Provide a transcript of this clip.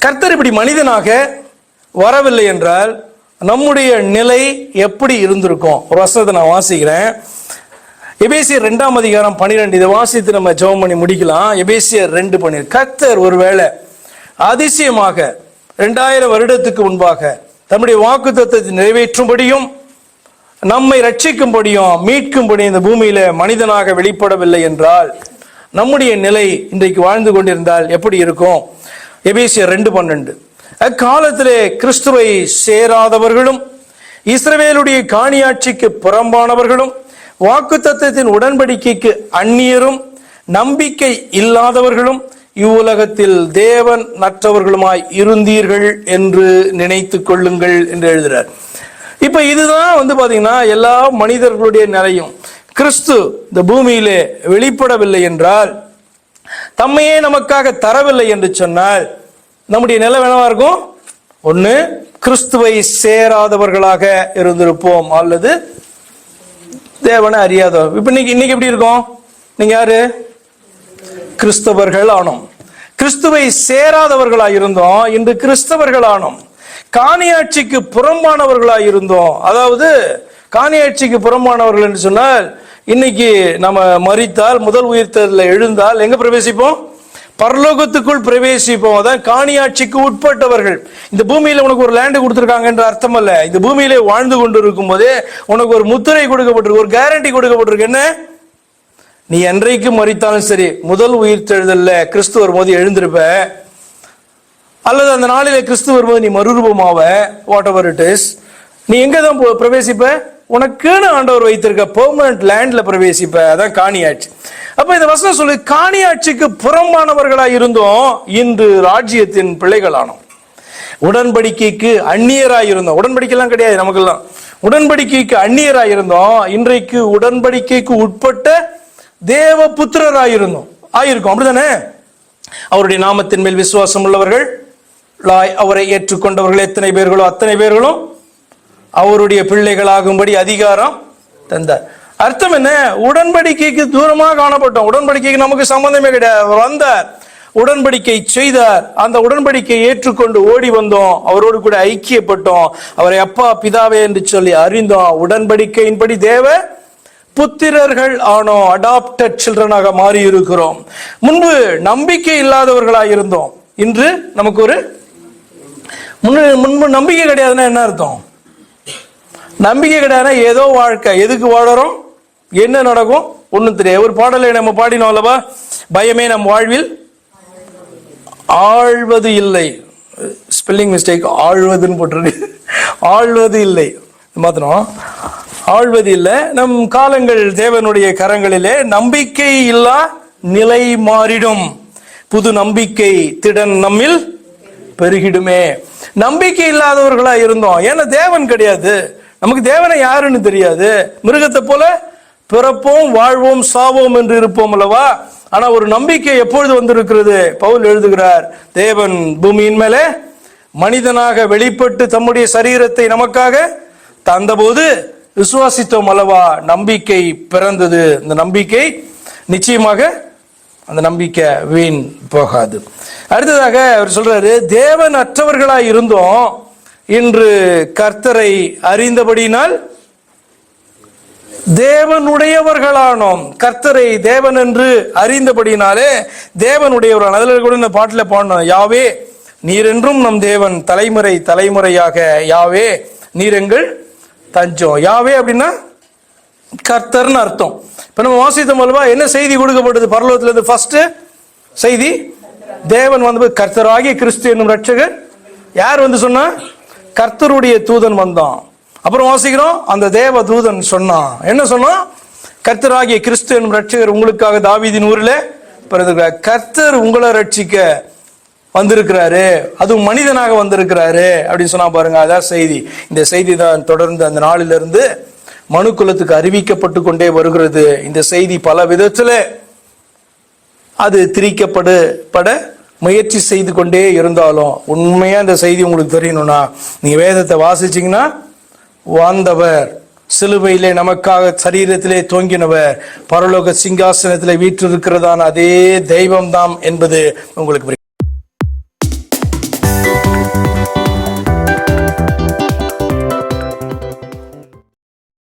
கர்த்தர் இப்படி மனிதனாக வரவில்லை என்றால் நம்முடைய நிலை எப்படி இருந்திருக்கும்? ஒரு வசனத்தை நான் வாசிக்கிறேன். எபேசியர் 2:12 இதை வாசித்து நம்ம ஜெபம் பண்ணி முடிக்கலாம். எபேசியர் 2:12. கர்த்தர் ஒருவேளை அதிசயமாக 2000 வருடத்துக்கு முன்பாக தம்முடைய வாக்குத்தத்தத்தை நிறைவேற்றும்படியும் நம்மை ரட்சிக்கும்படியும் மீட்கும்படியும் இந்த பூமியில மனிதனாக வெளிப்படவில்லை என்றால் நம்முடைய நிலை இன்றைக்கு வாழ்ந்து கொண்டிருந்தால் எப்படி இருக்கும்? எபேசியர் 2:12. அக்காலத்திலே கிறிஸ்துவை சேராதவர்களும் இஸ்ரவேலுடைய காணியாட்சிக்கு புறம்பானவர்களும் வாக்குத்தத்தத்தின் உடன்படிக்கைக்கு அந்நியரும் நம்பிக்கை இல்லாதவர்களும் இவ்வுலகத்தில் தேவன் நற்றவர்களுமாய் இருந்தீர்கள் என்று நினைத்து கொள்ளுங்கள் என்று எழுதுறார். இப்ப இதுதான் பாத்தீங்கன்னா எல்லா மனிதர்களுடைய நிலையும். கிறிஸ்து இந்த பூமியிலே வெளிப்படவில்லை என்றால், தம்மையே நமக்காக தரவில்லை என்று சொன்னால் நம்முடைய நிலை என்னவா இருக்கும்? ஒண்ணு கிறிஸ்துவை சேராதவர்களாக இருந்திருப்போம், அல்லது தேவனை அறியாதவர். இப்ப இன்னைக்கு எப்படி இருக்கும்? நீங்க யாரு? கிறிஸ்தவர்கள் ஆனோம். கிறிஸ்துவை சேராதவர்களாய் இருந்தோம், இன்று கிறிஸ்தவர்கள் ஆனோம். காணியாட்சிக்கு புறம்பானவர்களாய் இருந்தோம். அதாவது காணியாட்சிக்கு புறம்பானவர்கள் என்று சொன்னால், இன்னைக்கு நம்ம மரித்தால் முதல் உயிர்த்தெழுதலில் எழுந்தால் எங்க பிரவேசிப்போம்? பரலோகத்துக்குள் பிரவேசிப்போம். அதான் காணியாட்சிக்கு உட்பட்டவர்கள். இந்த பூமியில உனக்கு ஒரு லேண்டு கொடுத்திருக்காங்க என்ற அர்த்தம் அல்ல. இந்த பூமியிலே வாழ்ந்து கொண்டு இருக்கும் போதே உனக்கு ஒரு முத்திரை கொடுக்கப்பட்டிருக்கு, ஒரு கேரண்டி கொடுக்கப்பட்டிருக்கு. என்ன? நீ என்றைக்கு மரித்தாலும் சரி, முதல் உயிர்த்தெழுதல்ல கிறிஸ்து வரும்போது எழுந்திருப்ப, அல்லது அந்த நாளிலே கிறிஸ்து வரும்போது நீ மறுரூபமாவ, வாட் எவர் இட் இஸ். நீ எங்க தான் பிரவேசிப்ப? உனக்குன்னு ஆண்டவர் வைத்திருக்க பெர்மனன்ட் லேண்ட்ல பிரவேசிப்ப. அதான் காணியாட்சி. அப்ப இந்த வசனம் சொல்லு, காணியாட்சிக்கு புறம்பானவர்களாய் இருந்தோம், இன்று ராஜ்யத்தின் பிள்ளைகளானோம். உடன்படிக்கைக்கு அந்நியராய் இருந்தோம். உடன்படிக்கைலாம் கிடையாது நமக்கெல்லாம். உடன்படிக்கைக்கு அந்நியராய் இருந்தோம், இன்றைக்கு உடன்படிக்கைக்கு உட்பட்ட தேவ புத்திரராய் இருந்தோம், ஆயிருக்கும். அப்படிதானே? அவருடைய நாமத்தின் மேல் விசுவாசம் உள்ளவர்கள், அவரை ஏற்றுக்கொண்டவர்கள் எத்தனை பேர்களோ அத்தனை பேர்களும் அவருடைய பிள்ளைகளாகும்படி அதிகாரம் தந்தார். அர்த்தம் என்ன? உடன்படிக்கைக்கு தூரமாக காணப்பட்டோம். உடன்படிக்கைக்கு நமக்கு சம்பந்தமே கிடையாது. வந்தார், உடன்படிக்கை செய்தார், அந்த உடன்படிக்கையை ஏற்றுக்கொண்டு ஓடி வந்தோம், அவரோடு கூட ஐக்கியப்பட்டோம், அவரை அப்பா பிதாவே என்று சொல்லி அறிந்தோம். உடன்படிக்கையின்படி தேவ புத்திரர்கள் ஆனோம், அடாப்டட் சில்ட்ரனாக மாறி இருக்கிறோம். முன்பு நம்பிக்கை இல்லாதவர்களாக இருந்தோம், இன்று நமக்கு ஒரு முன்பு நம்பிக்கை கிடையாதுன்னா என்ன அர்த்தம்? நம்பிக்கை கிடையாதுன்னா ஏதோ வாழ்க்கை, எதுக்கு வாழறோம், என்ன நடக்கும் ஒண்ணும் தெரியாது. ஒரு பாடலை நம்ம பாடினோம் அல்லவா, பயமே நம் வாழ்வில் ஆழ்வது இல்லை. ஸ்பெல்லிங் மிஸ்டேக், ஆழ்வதுன்னு போட்டிருக்கு, ஆழ்வது இல்லை மாத்தணும். ஆழ்வது இல்லை. நம் காலங்கள் தேவனுடைய கரங்களிலே. நம்பிக்கை இல்லா நிலை மாறிடும், புது நம்பிக்கை திடன் நம்மில் பெருகிடுமே. நம்பிக்கை இல்லாதவர்களா இருந்தோம், ஏன்னா தேவன் கிடையாது, நமக்கு தேவனை யாருன்னு தெரியாது. மிருகத்தை போல பிறப்போம் வாழ்வோம் சாவோம் என்று இருப்போம் அல்லவா. ஆனா ஒரு நம்பிக்கை எப்பொழுது வந்திருக்கிறது? பவுல் எழுதுகிறார், தேவன் பூமியின் மேலே மனிதனாக வெளிப்பட்டு தம்முடைய சரீரத்தை நமக்காக தந்தபோது விசுவாசித்தோம் அல்லவா, நம்பிக்கை பிறந்தது. இந்த நம்பிக்கை நிச்சயமாக, அந்த நம்பிக்கை வீண் போகாது. அடுத்ததாக அவர் சொல்றாரு, தேவன் அற்றவர்களாய் இருந்தோம், இன்று கர்த்தரை அறிந்தபடினால் தேவனுடையவர்களானோம். கர்த்தரை தேவன் என்று அறிந்தபடினாலே தேவனுடையவர்கள். அதில் கூட இந்த பாட்டில் பாடணும், யாவே நீர் என்றும் நம் தேவன், தலைமுறை தலைமுறையாக யாவே நீர் எங்கள் தஞ்சம். யாவே அப்படின்னா கர்த்தர்னு அர்த்தம். இப்ப நம்ம வாசித்தோம் அல்லவா, என்ன செய்தி கொடுக்கப்பட்டது பரலோகத்துல இருந்து? ஃபர்ஸ்ட் செய்தி, தேவன் கர்த்தராகிய கிறிஸ்து என்னும் ரட்சகர். யார் சொன்னா? கர்த்தருடைய தூதன் வந்தான். அப்புறம் வாசிக்கிறோம், அந்த தேவ தூதன் சொன்னான். என்ன சொன்னான்? கர்த்தராகிய கிறிஸ்து என்னும் ரட்சகர் உங்களுக்காக தாவீதின் ஊரில் பிறந்திருக்கிறார். கர்த்தர் உங்களை ரட்சிக்க வந்திருக்கிறாரு, அதுவும் மனிதனாக வந்திருக்கிறாரு அப்படின்னு சொன்னா பாருங்க. அதான் செய்தி. இந்த செய்தி தான் தொடர்ந்து அந்த நாளிலிருந்து மனு குலத்துக்கு அறிவிக்கப்பட்டு கொண்டே வருகிறது. இந்த செய்தி பல விதத்துல அது திரிக்கப்பட முயற்சி செய்து கொண்டே இருந்தாலும், உண்மையா இந்த செய்தி உங்களுக்கு தெரியணும்னா நீங்க வேதத்தை வாசிச்சீங்கன்னா, வந்தவர் சிலுவையிலே நமக்காக சரீரத்திலே தோங்கினவர் பரலோக சிங்காசனத்திலே வீற்றிருக்கிறதான அதே தெய்வம் தான் என்பது உங்களுக்கு